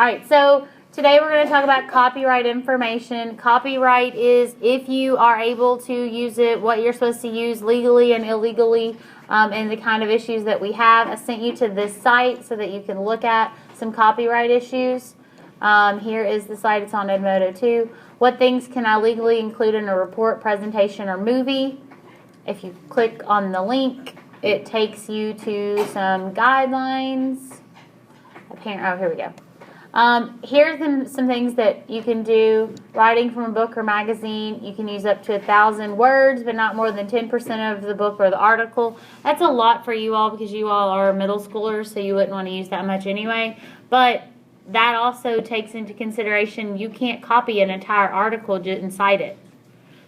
All right, so today we're going to talk about copyright information. Copyright is if you are able to use it, what you're supposed to use legally and illegally, and the kind of issues that we have. I sent you to this site so that you can look at some copyright issues. Here is the site. It's on Edmodo 2. What things can I legally include in a report, presentation, or movie? If you click on the link, it takes you to some guidelines. Oh, here we go. Here's some things that you can do. Writing from a book or magazine, you can use up to 1,000 words, but not more than 10% of the book or the article. That's a lot for you all because you all are middle schoolers, so you wouldn't want to use that much anyway. But that also takes into consideration you can't copy an entire article and cite it.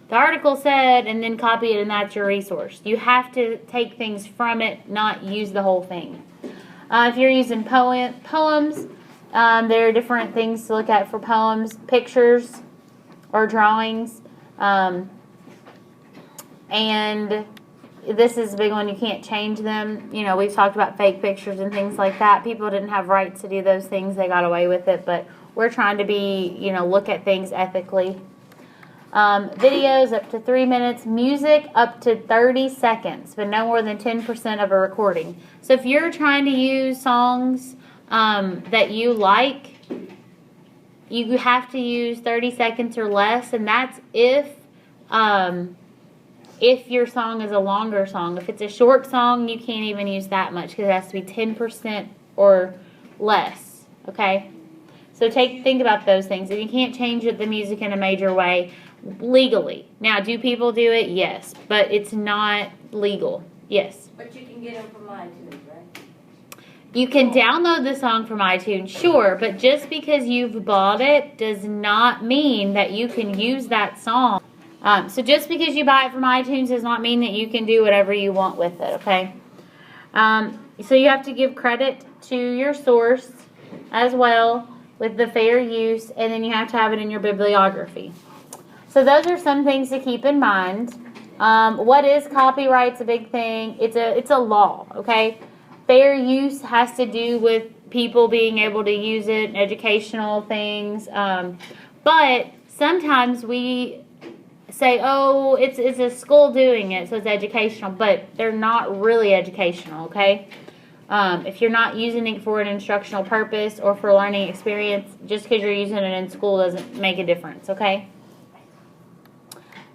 The article said, and then copy it, and that's your resource. You have to take things from it, not use the whole thing. If you're using poems, there are different things to look at for poems, pictures or drawings. And this is a big one. You can't change them. You know, we've talked about fake pictures and things like that. People didn't have rights to do those things. They got away with it. But we're trying to look at things ethically. Videos up to 3 minutes. Music up to 30 seconds, but no more than 10% of a recording. So if you're trying to use songs that you like, you have to use 30 seconds or less, and that's if your song is a longer song. If it's a short song, you can't even use that much because it has to be 10% or less, okay? So think about those things. If you can't change the music in a major way legally. Now, do people do it? Yes, but it's not legal. Yes. But you can get them from iTunes, right? You can download the song from iTunes, sure, but just because you've bought it does not mean that you can use that song. So just because you buy it from iTunes does not mean that you can do whatever you want with it, okay? So you have to give credit to your source as well with the fair use, and then you have to have it in your bibliography. So those are some things to keep in mind. What is copyright? It's a big thing. It's a law, okay? Fair use has to do with people being able to use it, educational things. But sometimes we say, oh, it's a school doing it, so it's educational. But they're not really educational, okay? If you're not using it for an instructional purpose or for learning experience, just because you're using it in school doesn't make a difference, okay?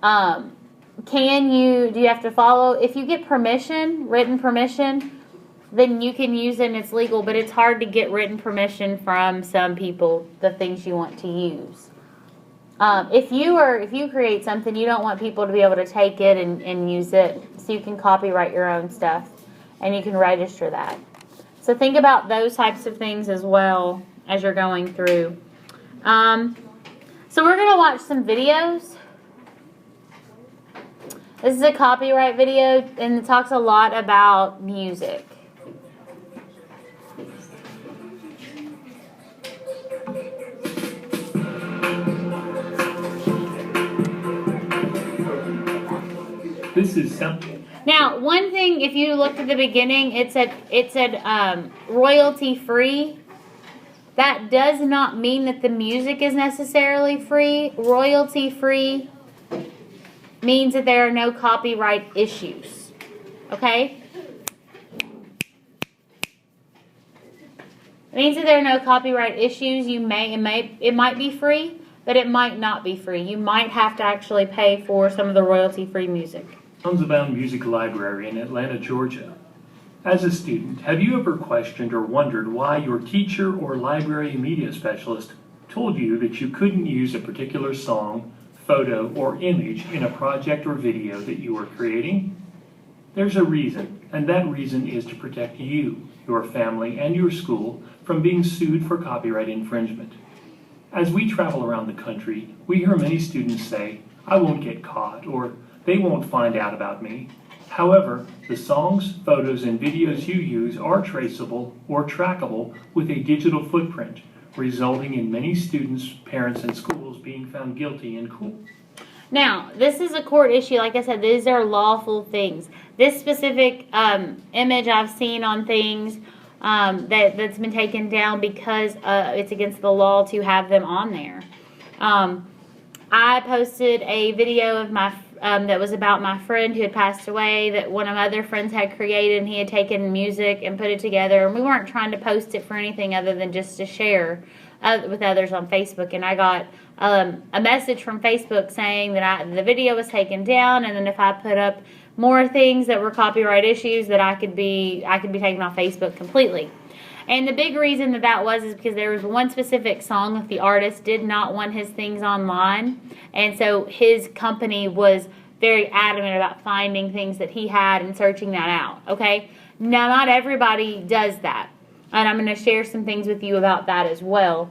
Do you have to follow? If you get permission, written permission, then you can use it and it's legal, but it's hard to get written permission from some people, the things you want to use. If you create something, you don't want people to be able to take it and use it, so you can copyright your own stuff and you can register that. So think about those types of things as well as you're going through. So we're going to watch some videos. This is a copyright video, and it talks a lot about music. This is something. Now, one thing, if you looked at the beginning, it said royalty free. That does not mean that the music is necessarily free. Royalty free means that there are no copyright issues. Okay? It means that there are no copyright issues. It might be free, but it might not be free. You might have to actually pay for some of the royalty-free music. Abound Music Library in Atlanta, Georgia. As a student, have you ever questioned or wondered why your teacher or library media specialist told you that you couldn't use a particular song, photo, or image in a project or video that you are creating? There's a reason, and that reason is to protect you, your family, and your school from being sued for copyright infringement. As we travel around the country, we hear many students say, "I won't get caught," or "they won't find out about me." However, the songs, photos, and videos you use are traceable or trackable with a digital footprint, resulting in many students, parents, and schools being found guilty in court. Now, this is a court issue. Like I said, these are lawful things. This specific image I've seen on things that's been taken down because it's against the law to have them on there. I posted a video of my that was about my friend who had passed away that one of my other friends had created, and he had taken music and put it together, and we weren't trying to post it for anything other than just to share with others on Facebook. And I got a message from Facebook saying that the video was taken down, and then if I put up more things that were copyright issues, that I could be taken off Facebook completely. And the big reason that was is because there was one specific song that the artist did not want his things online. And so his company was very adamant about finding things that he had and searching that out, okay? Now, not everybody does that. And I'm going to share some things with you about that as well.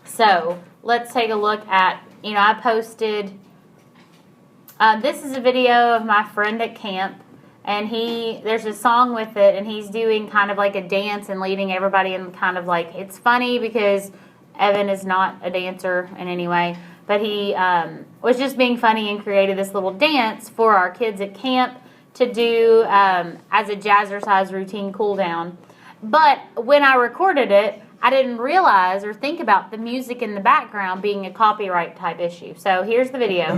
So let's take a look at, I posted, this is a video of my friend at camp. And there's a song with it, and he's doing kind of like a dance and leading everybody in kind of like, it's funny because Evan is not a dancer in any way, but he was just being funny and created this little dance for our kids at camp to do as a jazzercise routine cool down. But when I recorded it, I didn't realize or think about the music in the background being a copyright type issue. So here's the video.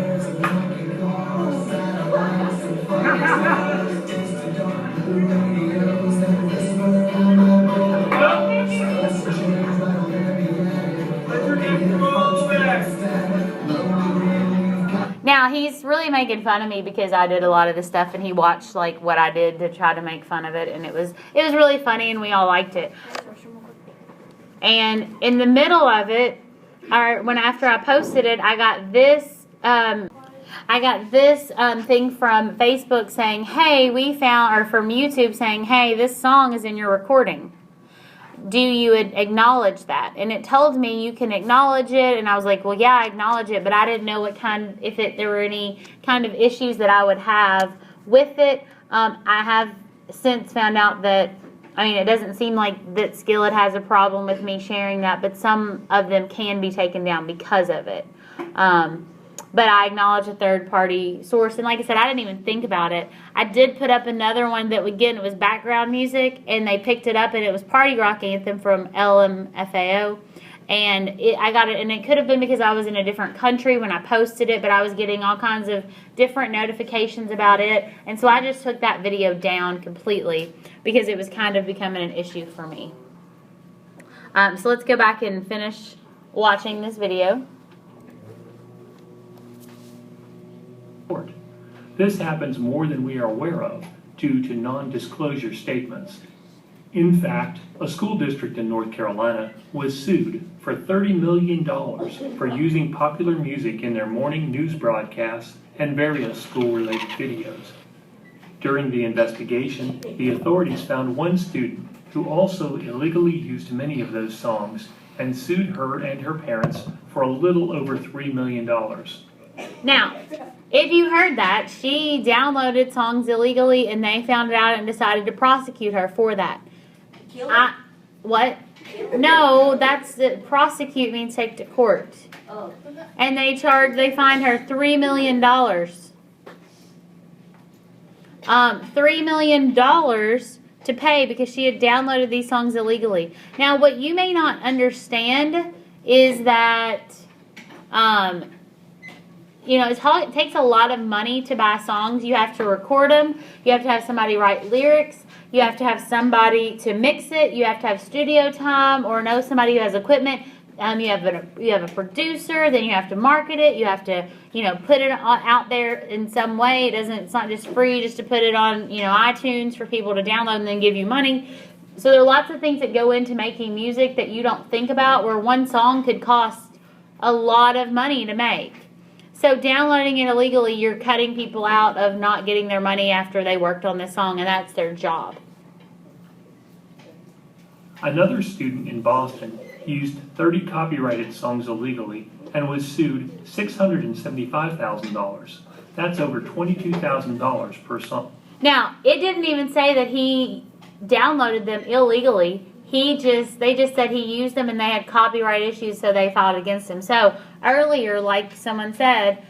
Now, he's really making fun of me because I did a lot of this stuff, and he watched like what I did to try to make fun of it, and it was really funny, and we all liked it. And in the middle of it, after I posted it, I got this thing from Facebook saying, hey, or from YouTube saying, hey, this song is in your recording. Do you acknowledge that? And it told me you can acknowledge it, and I was like, well, yeah, I acknowledge it, but I didn't know if there were any kind of issues that I would have with it. I have since found out that, it doesn't seem like that Skillet has a problem with me sharing that, but some of them can be taken down because of it. But I acknowledge a third-party source. And like I said, I didn't even think about it. I did put up another one that, again, it was background music, and they picked it up, and it was Party Rock Anthem from LMFAO. And I got it, and it could have been because I was in a different country when I posted it, but I was getting all kinds of different notifications about it. And so I just took that video down completely because it was kind of becoming an issue for me. So let's go back and finish watching this video. This happens more than we are aware of due to non-disclosure statements. In fact, a school district in North Carolina was sued for $30 million for using popular music in their morning news broadcasts and various school-related videos. During the investigation, the authorities found one student who also illegally used many of those songs and sued her and her parents for a little over $3 million. Now, if you heard that, she downloaded songs illegally, and they found it out and decided to prosecute her for that. What? No, prosecute means take to court. Oh. And they fined her $3 million. $3 million to pay because she had downloaded these songs illegally. Now, what you may not understand is that, it takes a lot of money to buy songs. You have to record them. You have to have somebody write lyrics. You have to have somebody to mix it. You have to have studio time or know somebody who has equipment. You have a producer. Then you have to market it. You have to, put it out there in some way. It's not just free just to put it on, iTunes for people to download and then give you money. So there are lots of things that go into making music that you don't think about, where one song could cost a lot of money to make. So downloading it illegally, you're cutting people out of not getting their money after they worked on this song, and that's their job. Another student in Boston used 30 copyrighted songs illegally and was sued $675,000. That's over $22,000 per song. Now, it didn't even say that he downloaded them illegally. They just said he used them and they had copyright issues, so they filed against him. So earlier, like someone said,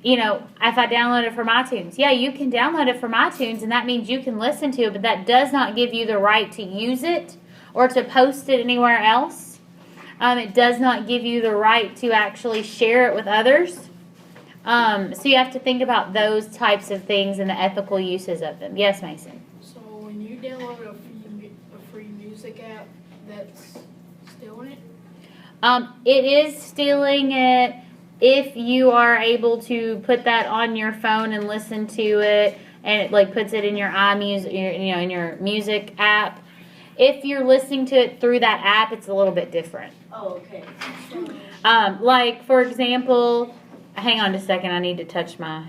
you know, if I download it from iTunes, yeah, you can download it from iTunes, and that means you can listen to it, but that does not give you the right to use it or to post it anywhere else. It does not give you the right to actually share it with others. So you have to think about those types of things and the ethical uses of them. Yes, Mason? So when you download a free music app, that's stealing it? It is stealing it if you are able to put that on your phone and listen to it, and it like puts it in your iMusic, in your music app. If you're listening to it through that app, it's a little bit different. Oh, okay. Like for example, hang on just a second. I need to touch my.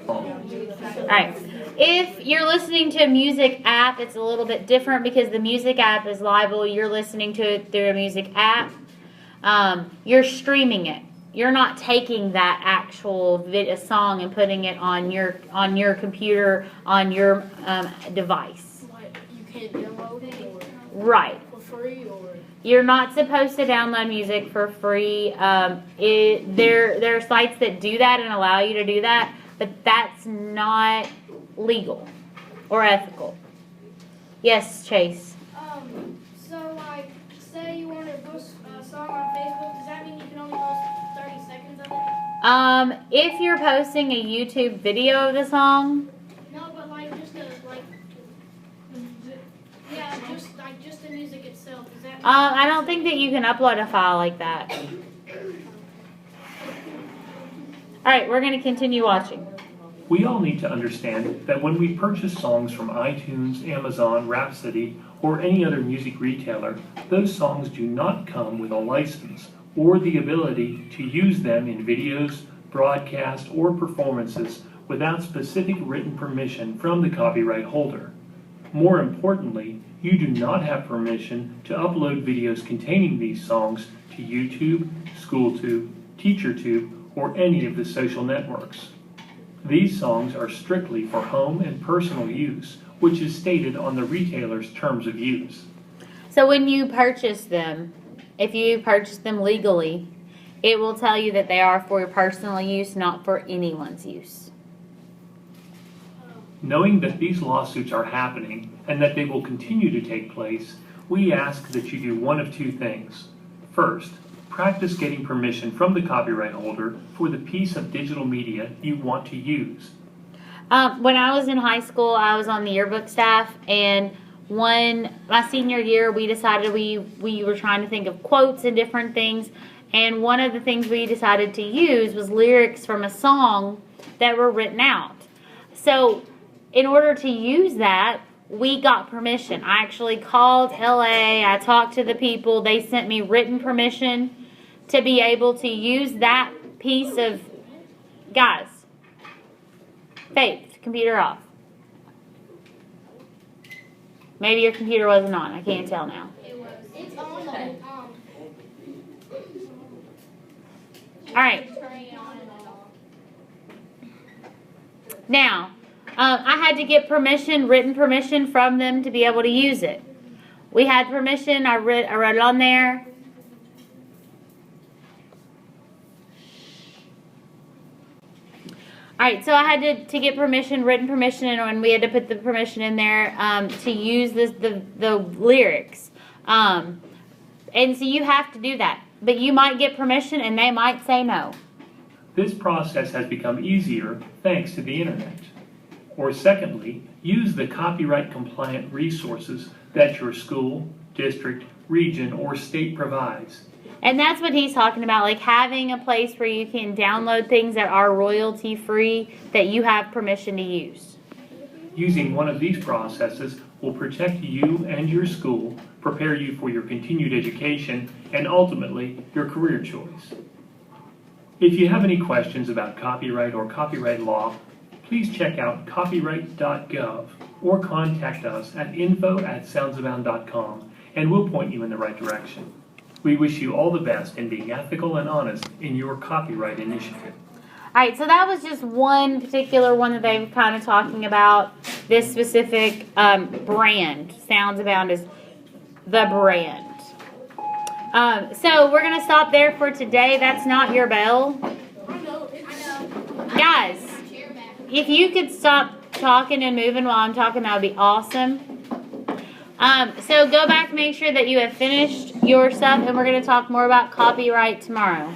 Alright, if you're listening to a music app, it's a little bit different because the music app is liable. You're listening to it through a music app. You're streaming it. You're not taking that actual song and putting it on your computer, on your device. Like, you can't download it Right. for free, or? You're not supposed to download music for free. There are sites that do that and allow you to do that, but that's not legal or ethical. Yes, Chase. So like, say you want to post a song on Facebook, does that mean you can only post 30 seconds of it? If you're posting a YouTube video of the song, No, but like just the music itself. Does that mean I don't think that you can upload a file like that. All right, we're going to continue watching. We all need to understand that when we purchase songs from iTunes, Amazon, Rhapsody, or any other music retailer, those songs do not come with a license or the ability to use them in videos, broadcasts, or performances without specific written permission from the copyright holder. More importantly, you do not have permission to upload videos containing these songs to YouTube, SchoolTube, TeacherTube, or any of the social networks. These songs are strictly for home and personal use, which is stated on the retailer's terms of use. So when you purchase them, if you purchase them legally, it will tell you that they are for your personal use, not for anyone's use. Knowing that these lawsuits are happening and that they will continue to take place, we ask that you do one of two things. First, practice getting permission from the copyright holder for the piece of digital media you want to use. When I was in high school, I was on the yearbook staff, and my senior year, we decided we were trying to think of quotes and different things, and one of the things we decided to use was lyrics from a song that were written out. So in order to use that, we got permission. I actually called LA, I talked to the people, they sent me written permission to be able to use that piece of, guys, Faith, computer off. Maybe your computer wasn't on, I can't tell now. it was? It's on the whole time. Alright, Turning it on and off. now, I had to get permission, written permission from them to be able to use it. We had permission, I wrote it on there. Alright, so I had to get permission, written permission, and we had to put the permission in there to use the lyrics. And so you have to do that. But you might get permission and they might say no. This process has become easier thanks to the internet. Or secondly, use the copyright compliant resources that your school, district, region, or state provides. And that's what he's talking about, like having a place where you can download things that are royalty free that you have permission to use. Using one of these processes will protect you and your school, prepare you for your continued education, and ultimately your career choice. If you have any questions about copyright or copyright law, please check out copyright.gov or contact us at info@soundsabound.com and we'll point you in the right direction. We wish you all the best in being ethical and honest in your copyright initiative. Alright, so that was just one particular one that they were kind of talking about. This specific brand. Sounds Abound is the brand. So we're going to stop there for today. That's not your bell. Guys, if you could stop talking and moving while I'm talking, that would be awesome. So go back, make sure that you have finished your stuff, and we're going to talk more about copyright tomorrow.